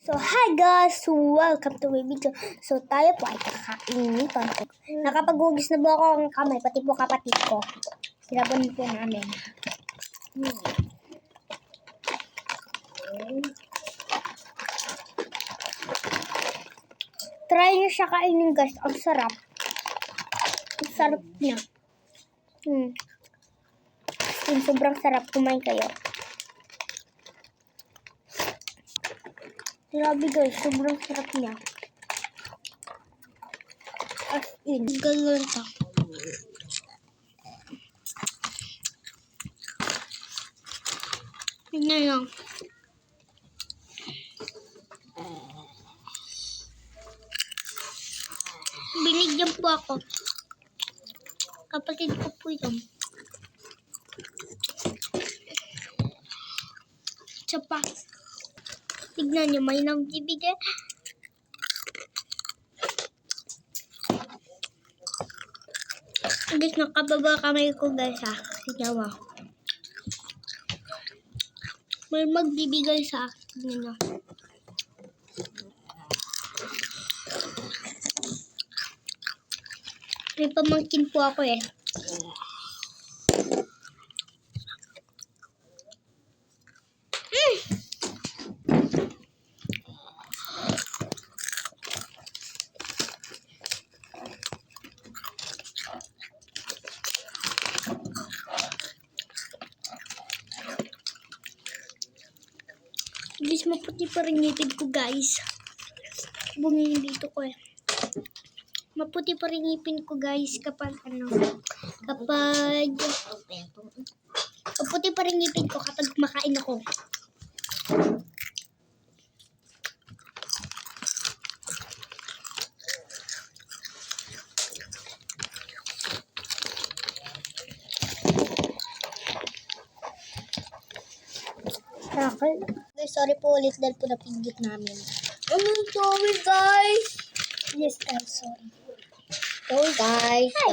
So, hi guys! Welcome to my video. So, tayo po ay kakain nito. Nakapag-ugis na po ako ang kamay, pati po kapatid ko. Sinabon po namin. Try nyo siya kainin guys. Ang sarap. Ang sarap niya. Sobrang sarap. Kumain kayo. Grabe guys, sobrang sarap niya. As in, ganun ta. Tingnan lang. Binigyan po ako. Kapatid ko po ito. Tsapa. Tignan nyo, may nagbibigay. Guys, nakababa kamay ko guys ha. Sigawa. May magbibigay sa akin. Tignan nyo. May pamangkin po ako eh. Guys, maputi pa rin ngipin ko guys. Bumingin dito ko eh. Maputi pa rin ngipin ko guys kapag maputi pa rin ngipin ko kapag kumakain ako. Guys, sorry po ulit dahil po napindot namin. Sorry guys. Yes guys, sorry. Sorry guys. Hi.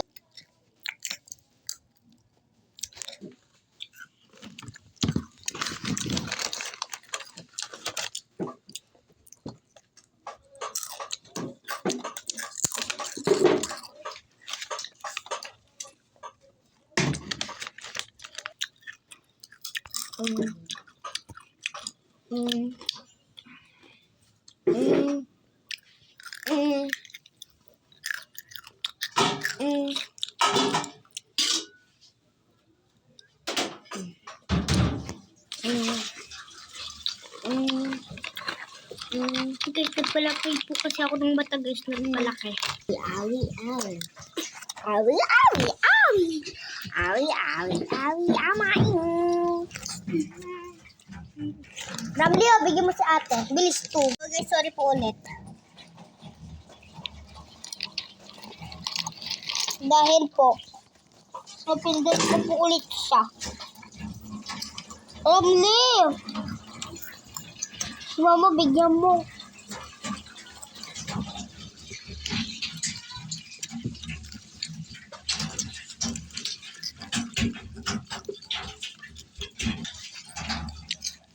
Guys, nagpalaki po kasi ako ng mata guys, nagpalaki. Awi, awi. Awi, awi, awi. Awi, awi, awi, amain. Ramli, bigyan mo si ate. Bilis to. Okay, sorry po ulit. Dahil po, napindot ko po ulit siya. Ramli! Mama, bigyan mo.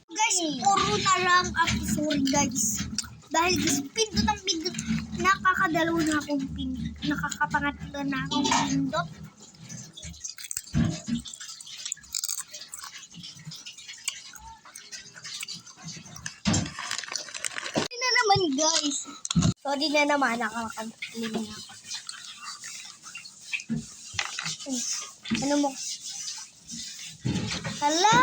Guys, puro na lang ako. Sorry guys. Dahil guys, pindot ang pindot. Nakakadalaw na akong pindot. Nakakapangatlo na akong pindot. Sorry na naman guys. Sorry na naman. Nakakagpili na ako. Ano mo? Hala!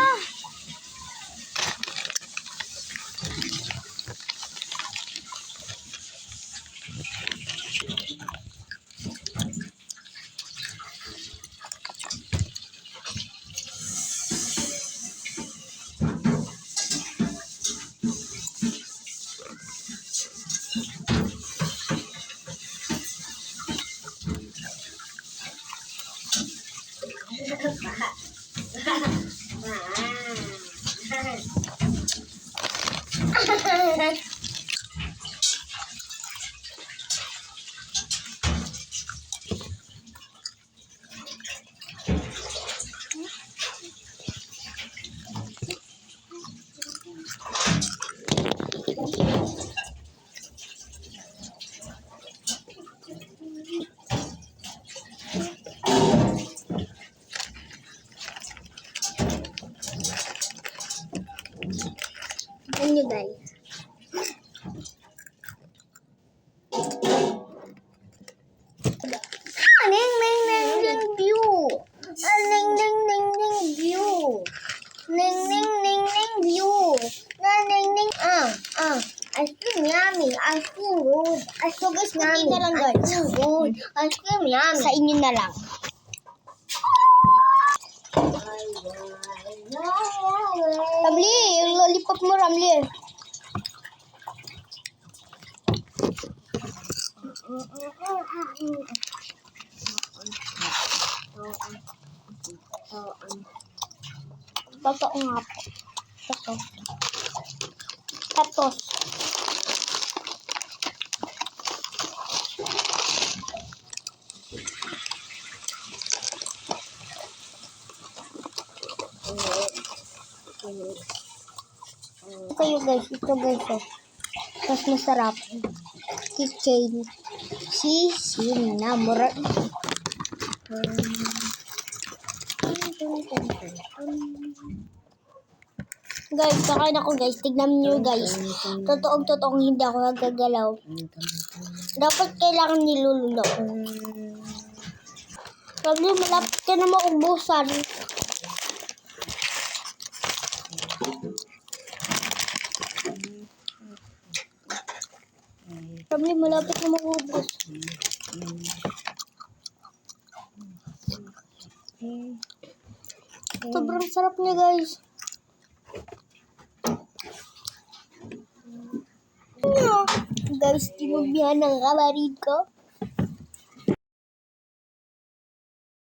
Ning ning ning ning view. Ning ning ning ning view. Ning ning ning ning view. Ning ning ice cream yummy. Ice cream good. Ice cream yummy. Na lang guys. Ice cream good. Ice cream yummy. Sa inyo na lang. Ramli, yung lollipop mo, Ramli. Totoo nga po. Totoo. Tapos. Kayo guys, ito guys oh. Mas masarap. Keychain. Si Sinamura. Guys, kakain ako guys. Tignan niyo guys. Totoong hindi ako nagagalaw. Dapat kailangan nilululo. Sabi, malapit ka na maubusan. Sabi, malapit na maubos. Sobrang sarap niya guys. Guys, tinubihan ng kamarin ko.